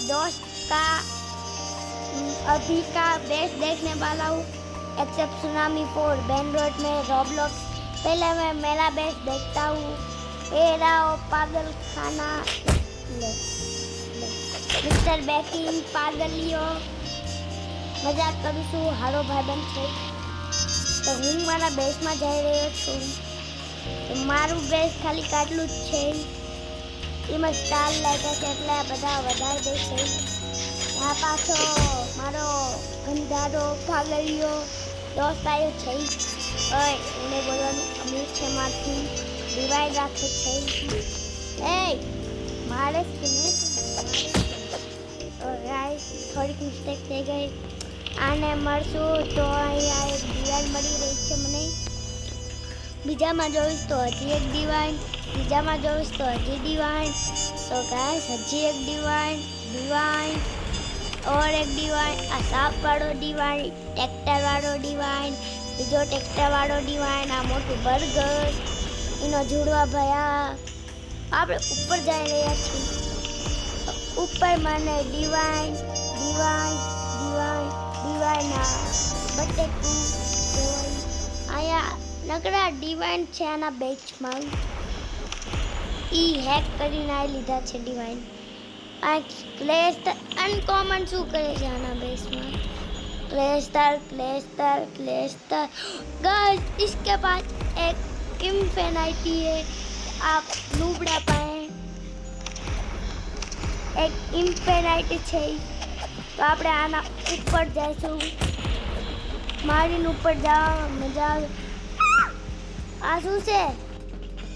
दोस्त का अभी का बेस्ट देखने वाला हूँ एक्सेप्ट सुनामी 4 बैंड्रॉइड में रॉब्लॉक्स। पहले मैं मेरा बेस्ट देखता हूँ। एरा पागल खाना मिस्टर बेकिंग पागलियो मजाक करूँ છું હારો ભાઈબંધ છે તો હું મારા બેસમાં જઈ રહ્યો છું તો મારું બેસ ખાલી કાટલું જ છે એમાં સ્ટાર લાગે છે એટલે બધા વધારે દેશે આ પાછો મારો ગંધારો પાગલિયો દોસ્ત આવ્યો છે ઓય એને બોલવાનું અમીર છે મારથી ડિવાઈડ રાખે છે એ મારે સ્કીને ગાઈસ થોડીક મિસ્ટેક થઈ ગઈ આને મળશું તો અહીંયા એક ડિવાઈન મળી રહી છે મને બીજામાં જોઈશ તો હજી એક ડિવાઈન ત્રીજામાં જોઈશ તો હજી ડિવાઈન તો ગાઈસ હજી એક ડિવાઈન और एक डिवाइन आ सांप वाળો डिवाइन ट्रैक्टर वाળો डिवाइन बीजो ट्रैक्टर वाળો डिवाइन आ मोटू बर्गर इनो जुड़वा भया આપણે ઉપર જઈ રહ્યા છીએ ઉપર મને डिवाइन आ બટેકુ આયા નકરા डिवाइन છે આના બેચમાં ઈ હેક કરીને આ લીધા છે डिवाइन आ क्लेस्टर अनकॉमन शू करे जाना बेस में क्लेस्टर गाइस इसके बाद एक इंफिनिटी है आप नूबड़ा पाए एक इंफिनिटी છે તો આપણે આના ઉપર જઈશું મારીને ઉપર જાવ મજા આ શું છે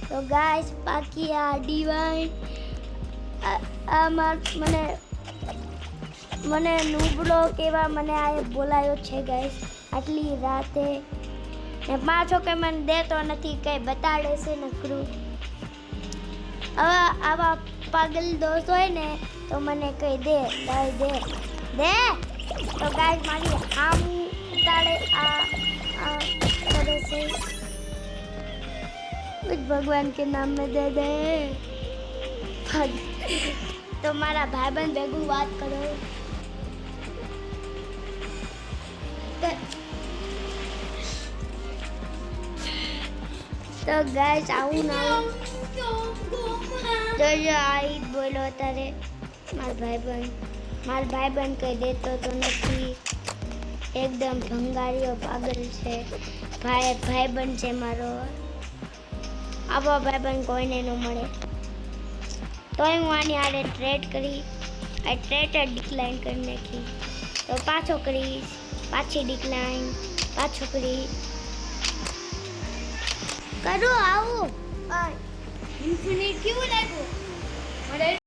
તો ગાઈસ બાકી આ ડિવાइन મને નૂબડો કેવા મને આ બોલાયો છે ગાઈસ આટલી રાતે ને પાછો કે મને દેતો નથી કઈ બતાડે છે નકરું આવા પાગલ દોસ્ત હોય ને તો મને કઈ દે તો ગાઈસ મારી આમ ઉતાડે આ કરે છે कुछ भगवान के नाम में दे दे तो मारा भाईबंध भेगू बात करो तो गाइस आऊ ना तो जो आई बोलो तारे मार भाईबंध कह देतो तो नहीं एकदम भंगारियो पागल છે ભાઈબંધ છે મારો આવો ભાઈબંધ કોઈને ન મળે तो હું આની આડે ટ્રેડ કરી આ ટ્રેડ ડિક્લાઇન કરી નાખી તો પાછો કરીશ પાછી ડિક્લાઇન પાછો કરી કરું આવું ઇન્ફિનિટ કેવું લાગ્યું મને